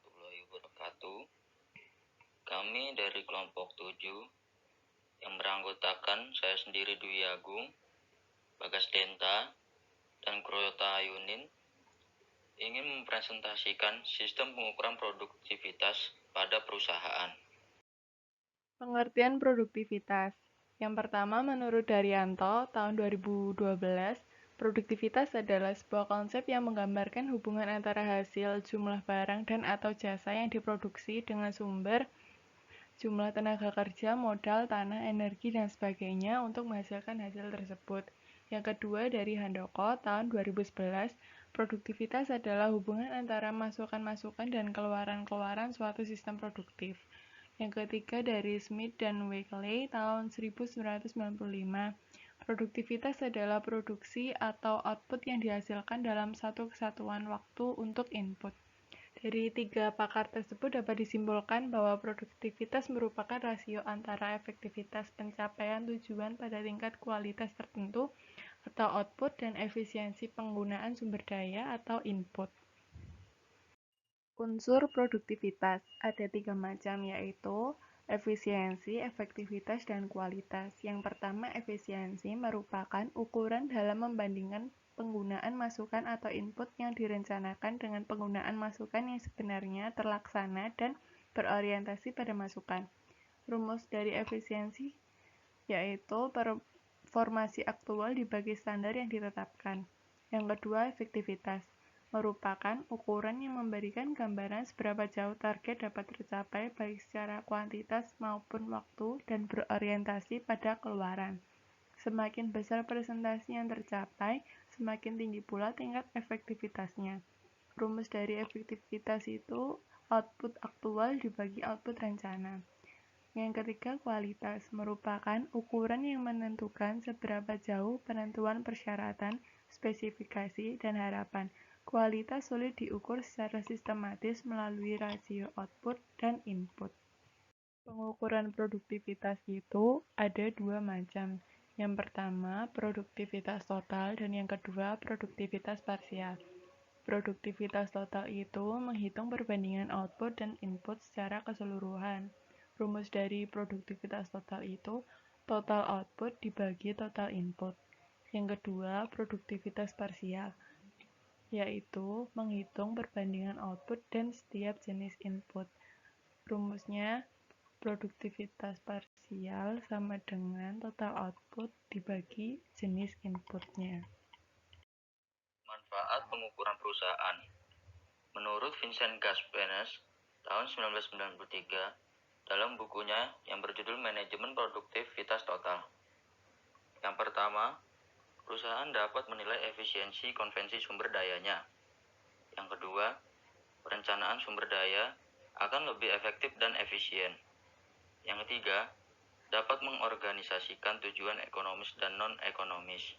warahmatullahi wabarakatuh. Kami dari kelompok 7 yang beranggotakan saya sendiri Dwi Agung, Bagas Denta, dan Kroyota Ayunin ingin mempresentasikan sistem pengukuran produktivitas pada perusahaan. Pengertian produktivitas. Yang pertama, menurut Daryanto, tahun 2012, produktivitas adalah sebuah konsep yang menggambarkan hubungan antara hasil jumlah barang dan atau jasa yang diproduksi dengan sumber, jumlah tenaga kerja, modal, tanah, energi, dan sebagainya untuk menghasilkan hasil tersebut. Yang kedua, dari Handoko, tahun 2011, produktivitas adalah hubungan antara masukan-masukan dan keluaran-keluaran suatu sistem produktif. Yang ketiga dari Smith dan Wakely tahun 1995, produktivitas adalah produksi atau output yang dihasilkan dalam satu kesatuan waktu untuk input. Dari tiga pakar tersebut dapat disimpulkan bahwa produktivitas merupakan rasio antara efektivitas pencapaian tujuan pada tingkat kualitas tertentu atau output dan efisiensi penggunaan sumber daya atau input. Unsur produktivitas ada 3 macam, yaitu efisiensi, efektivitas, dan kualitas. Yang pertama, efisiensi merupakan ukuran dalam membandingkan penggunaan masukan atau input yang direncanakan dengan penggunaan masukan yang sebenarnya terlaksana dan berorientasi pada masukan. Rumus dari efisiensi yaitu performasi aktual dibagi standar yang ditetapkan. Yang kedua, efektivitas merupakan ukuran yang memberikan gambaran seberapa jauh target dapat tercapai baik secara kuantitas maupun waktu dan berorientasi pada keluaran. Semakin besar presentasi yang tercapai, semakin tinggi pula tingkat efektivitasnya. Rumus dari efektivitas itu output aktual dibagi output rencana. Yang ketiga, kualitas merupakan ukuran yang menentukan seberapa jauh penentuan persyaratan, spesifikasi, dan harapan. Kualitas sulit diukur secara sistematis melalui rasio output dan input. Pengukuran produktivitas itu ada 2 macam. Yang pertama, produktivitas total, dan yang kedua, produktivitas parsial. Produktivitas total itu menghitung perbandingan output dan input secara keseluruhan. Rumus dari produktivitas total itu total output dibagi total input. Yang kedua, produktivitas parsial, yaitu menghitung perbandingan output dan setiap jenis input. Rumusnya produktivitas parsial sama dengan total output dibagi jenis inputnya. Manfaat pengukuran perusahaan. Menurut Vincent Gaspenes tahun 1993 dalam bukunya yang berjudul Manajemen Produktivitas Total. Yang pertama, perusahaan dapat menilai efisiensi konvensi sumber dayanya. Yang kedua, perencanaan sumber daya akan lebih efektif dan efisien. Yang ketiga, dapat mengorganisasikan tujuan ekonomis dan non-ekonomis.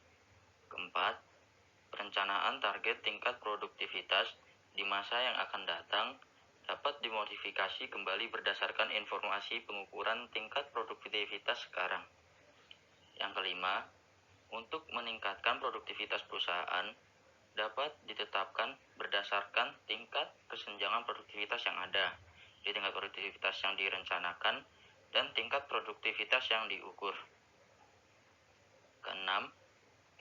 Keempat, perencanaan target tingkat produktivitas di masa yang akan datang dapat dimodifikasi kembali berdasarkan informasi pengukuran tingkat produktivitas sekarang. Yang kelima, untuk meningkatkan produktivitas perusahaan dapat ditetapkan berdasarkan tingkat kesenjangan produktivitas yang ada, di tingkat produktivitas yang direncanakan, dan tingkat produktivitas yang diukur. Keenam,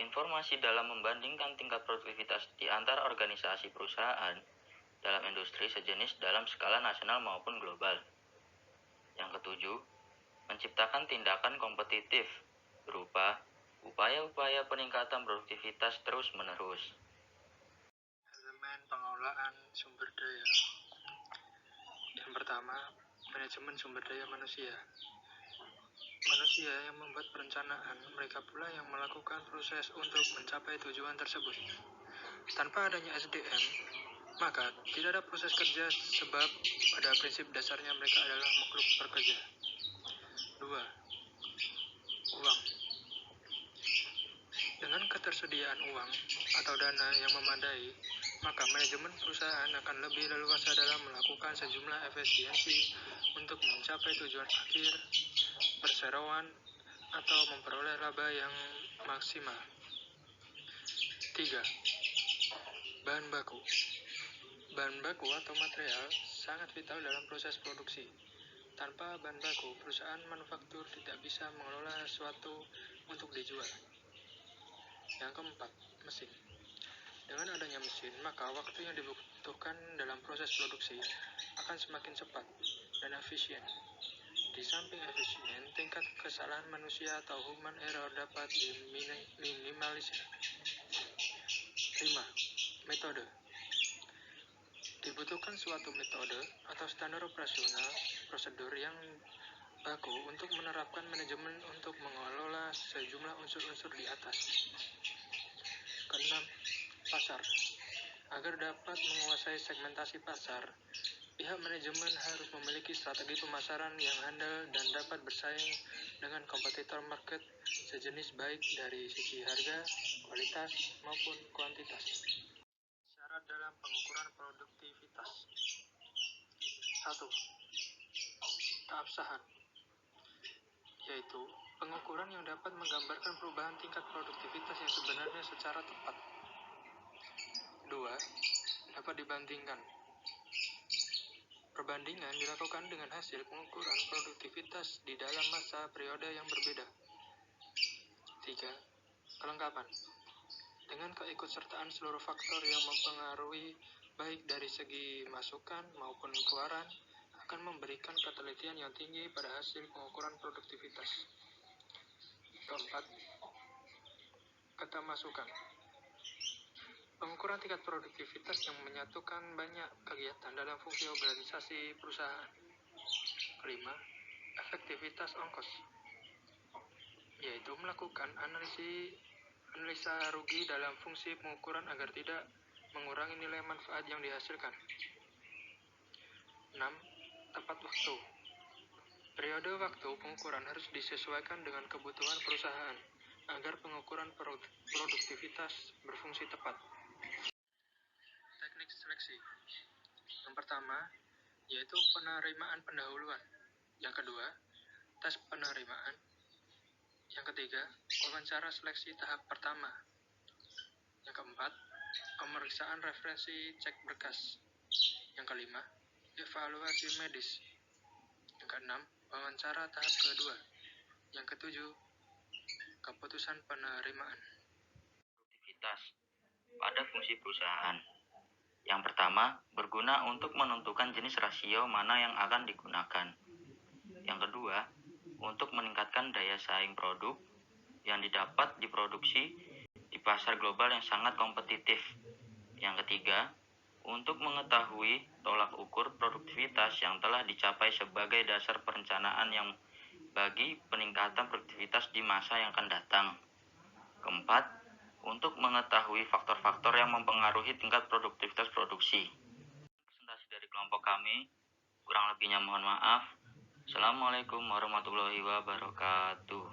informasi dalam membandingkan tingkat produktivitas di antara organisasi perusahaan dalam industri sejenis dalam skala nasional maupun global. Yang ketujuh, menciptakan tindakan kompetitif berupa upaya-upaya peningkatan produktivitas terus-menerus. Elemen pengelolaan sumber daya. Yang pertama, manajemen sumber daya manusia. Manusia yang membuat perencanaan, mereka pula yang melakukan proses untuk mencapai tujuan tersebut. Tanpa adanya SDM, maka tidak ada proses kerja sebab pada prinsip dasarnya mereka adalah makhluk pekerja. 2. Uang. Dengan ketersediaan uang atau dana yang memadai, maka manajemen perusahaan akan lebih leluasa dalam melakukan sejumlah efisiensi untuk mencapai tujuan akhir, perseroan, atau memperoleh laba yang maksimal. 3. Bahan baku. Bahan baku atau material sangat vital dalam proses produksi. Tanpa bahan baku, perusahaan manufaktur tidak bisa mengelola sesuatu untuk dijual. Yang keempat, mesin. Dengan adanya mesin, maka waktu yang dibutuhkan dalam proses produksi akan semakin cepat dan efisien. Di samping efisien, tingkat kesalahan manusia atau human error dapat diminimalisir. 5. Metode. Dibutuhkan suatu metode atau standar operasional prosedur yang baku untuk menerapkan manajemen untuk mengelola sejumlah unsur-unsur di atas. Keenam, pasar. Agar dapat menguasai segmentasi pasar, pihak manajemen harus memiliki strategi pemasaran yang handal dan dapat bersaing dengan kompetitor market sejenis baik dari sisi harga, kualitas, maupun kuantitas. Syarat dalam pengukuran produktivitas. 1. Keabsahan, yaitu pengukuran yang dapat menggambarkan perubahan tingkat produktivitas yang sebenarnya secara tepat. 2. Dapat dibandingkan. Perbandingan dilakukan dengan hasil pengukuran produktivitas di dalam masa periode yang berbeda. 3. Kelengkapan. Dengan keikutsertaan seluruh faktor yang mempengaruhi baik dari segi masukan maupun keluaran akan memberikan ketelitian yang tinggi pada hasil pengukuran produktivitas. Keempat, ketermasukan. Pengukuran tingkat produktivitas yang menyatukan banyak kegiatan dalam fungsi organisasi perusahaan. Kelima, efektivitas ongkos, yaitu melakukan analisa rugi dalam fungsi pengukuran agar tidak mengurangi nilai manfaat yang dihasilkan. 6. Tepat waktu. Periode waktu pengukuran harus disesuaikan dengan kebutuhan perusahaan agar pengukuran produktivitas berfungsi tepat. Teknik seleksi. Yang pertama, yaitu penerimaan pendahuluan. Yang kedua, tes penerimaan. Yang ketiga, wawancara seleksi tahap pertama. Yang keempat, pemeriksaan referensi cek berkas. Yang kelima, evaluasi medis. Yang keenam, wawancara tahap kedua. Yang ketujuh, keputusan penerimaan. Produktivitas pada fungsi perusahaan. Yang pertama, berguna untuk menentukan jenis rasio mana yang akan digunakan. Yang kedua, untuk meningkatkan daya saing produk yang didapat diproduksi di pasar global yang sangat kompetitif. Yang ketiga, untuk mengetahui tolak ukur produktivitas yang telah dicapai sebagai dasar perencanaan yang bagi peningkatan produktivitas di masa yang akan datang. Keempat, untuk mengetahui faktor-faktor yang mempengaruhi tingkat produktivitas produksi. Presentasi dari kelompok kami, kurang lebihnya mohon maaf. Assalamualaikum warahmatullahi wabarakatuh.